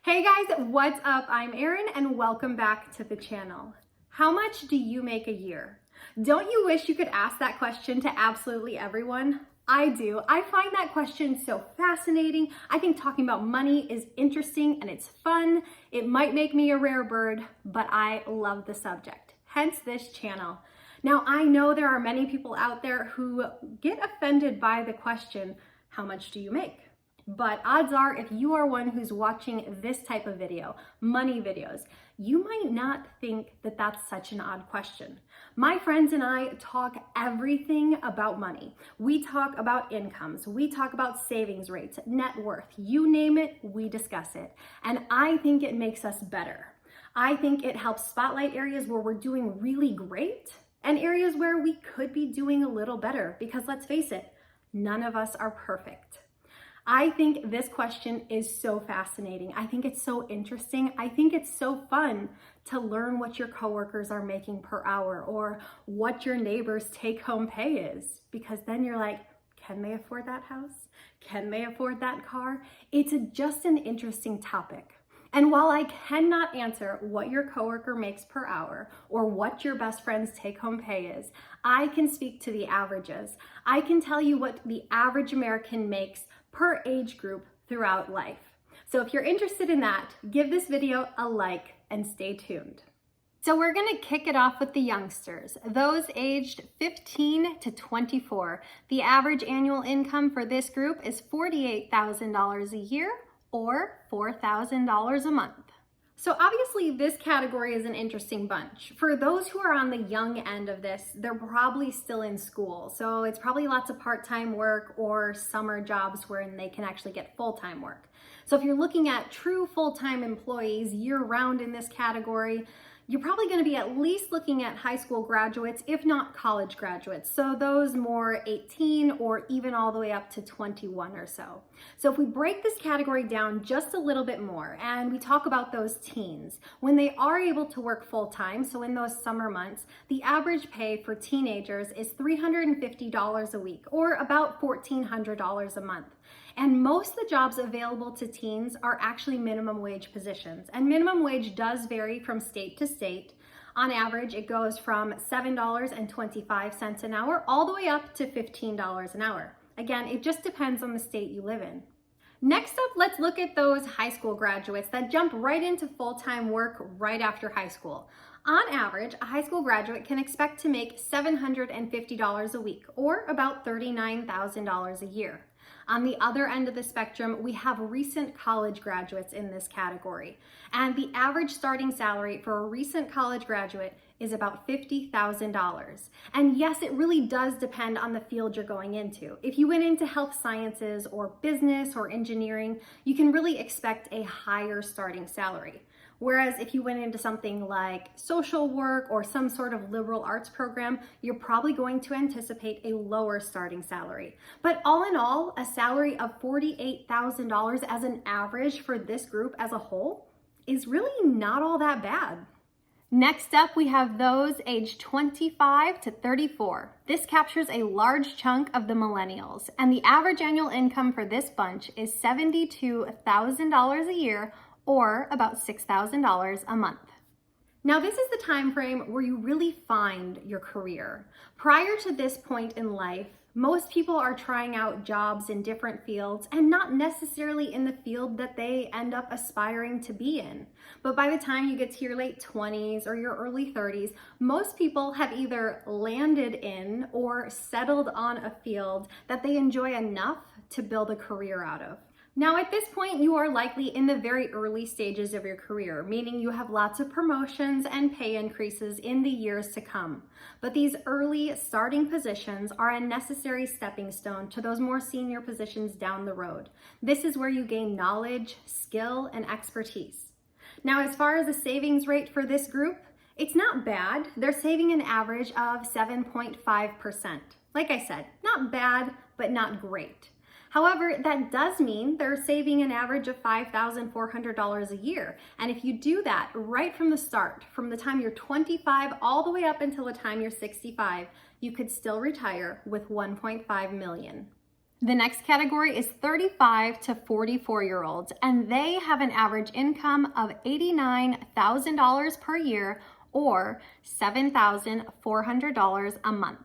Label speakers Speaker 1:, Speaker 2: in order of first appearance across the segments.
Speaker 1: Hey guys, what's up? I'm Erin and welcome back to the channel. How much do you make a year? Don't you wish you could ask that question to absolutely everyone? I do. I find that question so fascinating. I think talking about money is interesting and it's fun. It might make me a rare bird, but I love the subject, hence this channel. Now, I know there are many people out there who get offended by the question, how much do you make? But odds are, if you are one who's watching this type of video, money videos, you might not think that that's such an odd question. My friends and I talk everything about money. We talk about incomes, we talk about savings rates, net worth, you name it, we discuss it. And I think it makes us better. I think it helps spotlight areas where we're doing really great and areas where we could be doing a little better, because let's face it, none of us are perfect. I think this question is so fascinating. I think it's so interesting. I think it's so fun to learn what your coworkers are making per hour or what your neighbor's take-home pay is, because then you're like, can they afford that house? Can they afford that car? It's just an interesting topic. And while I cannot answer what your coworker makes per hour or what your best friend's take-home pay is, I can speak to the averages. I can tell you what the average American makes per age group throughout life. So if you're interested in that, give this video a like and stay tuned. So we're gonna kick it off with the youngsters, those aged 15 to 24. The average annual income for this group is $48,000 a year or $4,000 a month. So obviously this category is an interesting bunch. For those who are on the young end of this, they're probably still in school. So it's probably lots of part-time work or summer jobs wherein they can actually get full-time work. So if you're looking at true full-time employees year-round in this category, you're probably going to be at least looking at high school graduates, if not college graduates. So those more 18 or even all the way up to 21 or so. So if we break this category down just a little bit more and we talk about those teens, when they are able to work full time, so in those summer months, the average pay for teenagers is $350 a week or about $1,400 a month. And most of the jobs available to teens are actually minimum wage positions. And minimum wage does vary from state to state. On average, it goes from $7.25 an hour all the way up to $15 an hour. Again, it just depends on the state you live in. Next up, let's look at those high school graduates that jump right into full-time work right after high school. On average, a high school graduate can expect to make $750 a week or about $39,000 a year. On the other end of the spectrum, we have recent college graduates in this category. And the average starting salary for a recent college graduate is about $50,000. And yes, it really does depend on the field you're going into. If you went into health sciences or business or engineering, you can really expect a higher starting salary. Whereas if you went into something like social work or some sort of liberal arts program, you're probably going to anticipate a lower starting salary. But all in all, a salary of $48,000 as an average for this group as a whole is really not all that bad. Next up, we have those aged 25 to 34. This captures a large chunk of the millennials, and the average annual income for this bunch is $72,000 a year or about $6,000 a month. Now, this is the time frame where you really find your career. Prior to this point in life, most people are trying out jobs in different fields and not necessarily in the field that they end up aspiring to be in. But by the time you get to your late 20s or your early 30s, most people have either landed in or settled on a field that they enjoy enough to build a career out of. Now, at this point, you are likely in the very early stages of your career, meaning you have lots of promotions and pay increases in the years to come. But these early starting positions are a necessary stepping stone to those more senior positions down the road. This is where you gain knowledge, skill, and expertise. Now, as far as the savings rate for this group, it's not bad. They're saving an average of 7.5%. Like I said, not bad, but not great. However, that does mean they're saving an average of $5,400 a year. And if you do that right from the start, from the time you're 25 all the way up until the time you're 65, you could still retire with $1.5 million. The next category is 35 to 44-year-olds, and they have an average income of $89,000 per year or $7,400 a month.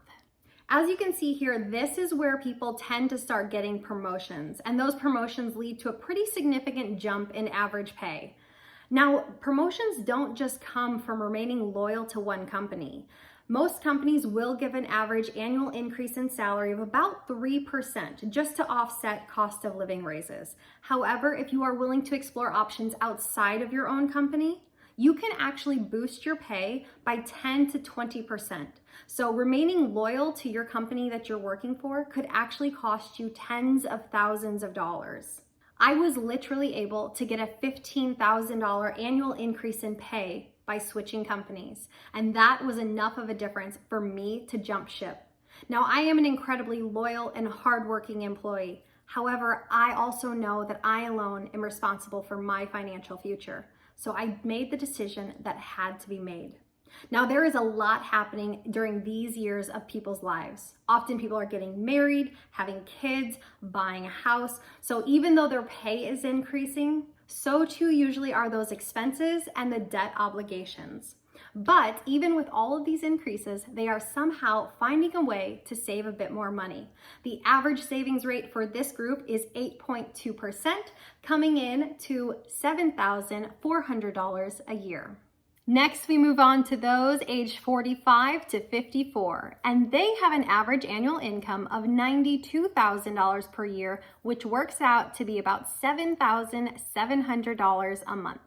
Speaker 1: As you can see here, this is where people tend to start getting promotions, and those promotions lead to a pretty significant jump in average pay. Now, promotions don't just come from remaining loyal to one company. Most companies will give an average annual increase in salary of about 3% just to offset cost of living raises. However, if you are willing to explore options outside of your own company, you can actually boost your pay by 10 to 20%. So remaining loyal to your company that you're working for could actually cost you tens of thousands of dollars. I was literally able to get a $15,000 annual increase in pay by switching companies, and that was enough of a difference for me to jump ship. Now, I am an incredibly loyal and hardworking employee. However, I also know that I alone am responsible for my financial future. So I made the decision that had to be made. Now, there is a lot happening during these years of people's lives. Often people are getting married, having kids, buying a house. So even though their pay is increasing, so too usually are those expenses and the debt obligations. But even with all of these increases, they are somehow finding a way to save a bit more money. The average savings rate for this group is 8.2%, coming in to $7,400 a year. Next, we move on to those aged 45 to 54, and they have an average annual income of $92,000 per year, which works out to be about $7,700 a month.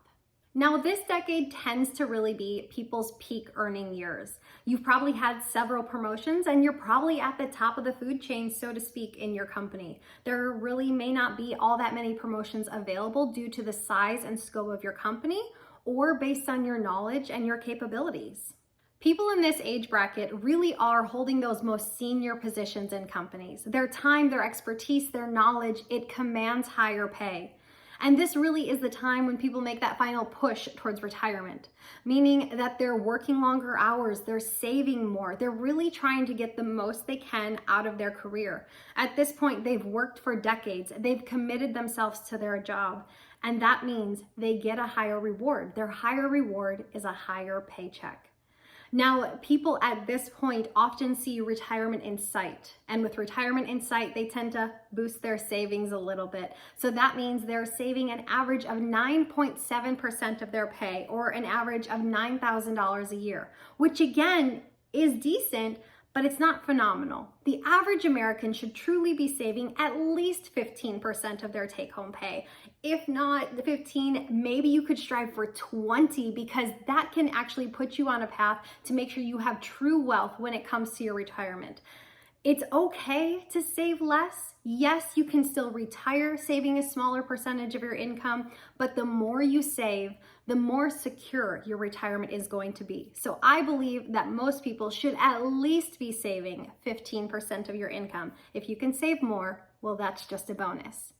Speaker 1: Now, this decade tends to really be people's peak earning years. You've probably had several promotions and you're probably at the top of the food chain, so to speak, in your company. There really may not be all that many promotions available due to the size and scope of your company or based on your knowledge and your capabilities. People in this age bracket really are holding those most senior positions in companies. Their time, their expertise, their knowledge, it commands higher pay. And this really is the time when people make that final push towards retirement, meaning that they're working longer hours, they're saving more, they're really trying to get the most they can out of their career. At this point, they've worked for decades, they've committed themselves to their job, and that means they get a higher reward. Their higher reward is a higher paycheck. Now, people at this point often see retirement in sight. And with retirement in sight, they tend to boost their savings a little bit. So that means they're saving an average of 9.7% of their pay, or an average of $9,000 a year, which again is decent, but it's not phenomenal. The average American should truly be saving at least 15% of their take-home pay. If not the 15, maybe you could strive for 20, because that can actually put you on a path to make sure you have true wealth when it comes to your retirement. It's okay to save less. Yes, you can still retire saving a smaller percentage of your income, but the more you save, the more secure your retirement is going to be. So I believe that most people should at least be saving 15% of your income. If you can save more, well, that's just a bonus.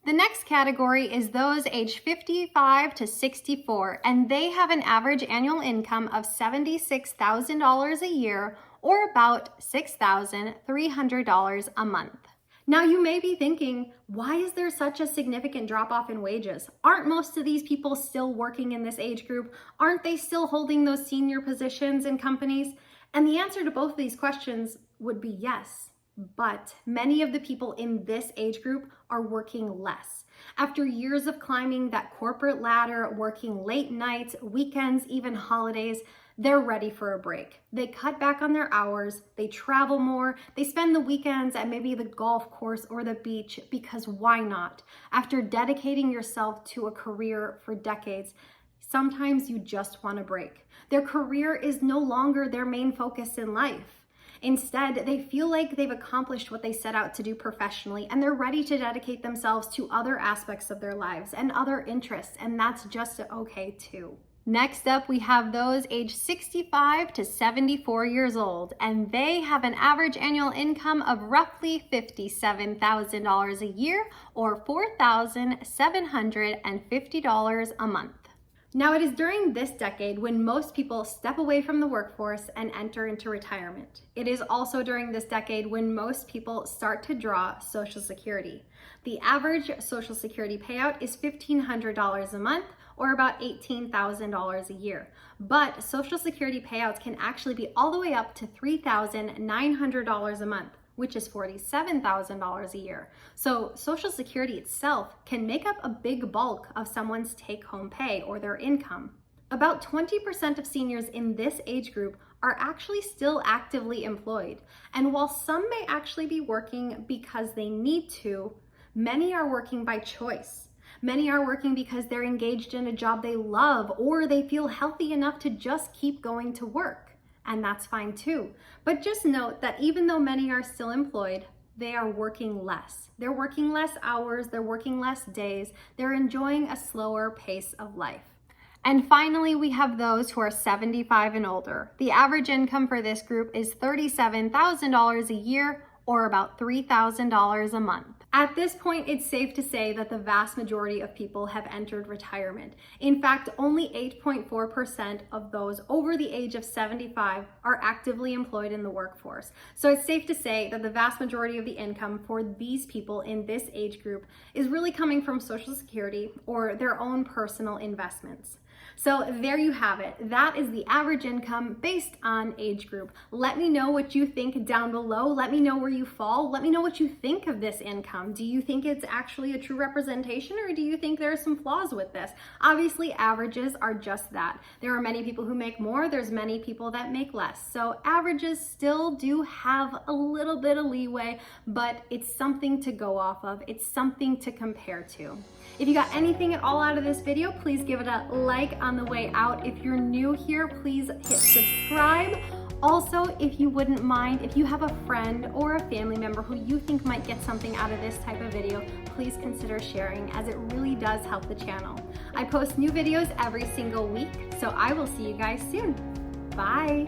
Speaker 1: The next category is those aged 55 to 64, and they have an average annual income of $76,000 a year, or about $6,300 a month. Now, you may be thinking, why is there such a significant drop-off in wages? Aren't most of these people still working in this age group? Aren't they still holding those senior positions in companies? And the answer to both of these questions would be yes. But many of the people in this age group are working less. After years of climbing that corporate ladder, working late nights, weekends, even holidays, they're ready for a break. They cut back on their hours, they travel more, they spend the weekends at maybe the golf course or the beach, because why not? After dedicating yourself to a career for decades, sometimes you just want a break. Their career is no longer their main focus in life. Instead, they feel like they've accomplished what they set out to do professionally, and they're ready to dedicate themselves to other aspects of their lives and other interests, and that's just okay too. Next up, we have those aged 65 to 74 years old, and they have an average annual income of roughly $57,000 a year, or $4,750 a month. Now, it is during this decade when most people step away from the workforce and enter into retirement. It is also during this decade when most people start to draw Social Security. The average Social Security payout is $1,500 a month, or about $18,000 a year. But Social Security payouts can actually be all the way up to $3,900 a month, which is $47,000 a year. So Social Security itself can make up a big bulk of someone's take-home pay or their income. About 20% of seniors in this age group are actually still actively employed. And while some may actually be working because they need to, many are working by choice. Many are working because they're engaged in a job they love, or they feel healthy enough to just keep going to work. And that's fine too. But just note that even though many are still employed, they are working less. They're working less hours, they're working less days, they're enjoying a slower pace of life. And finally, we have those who are 75 and older. The average income for this group is $37,000 a year, or about $3,000 a month. At this point, it's safe to say that the vast majority of people have entered retirement. In fact, only 8.4% of those over the age of 75 are actively employed in the workforce. So it's safe to say that the vast majority of the income for these people in this age group is really coming from Social Security or their own personal investments. So there you have it. That is the average income based on age group. Let me know what you think down below. Let me know where you fall. Let me know what you think of this income. Do you think it's actually a true representation, or do you think there are some flaws with this? Obviously, averages are just that. There are many people who make more. There's many people that make less. So averages still do have a little bit of leeway, but it's something to go off of. It's something to compare to. If you got anything at all out of this video, please give it a like on the way out. If you're new here, please hit subscribe. Also, if you wouldn't mind, if you have a friend or a family member who you think might get something out of this type of video, please consider sharing, as it really does help the channel. I post new videos every single week, so I will see you guys soon. Bye.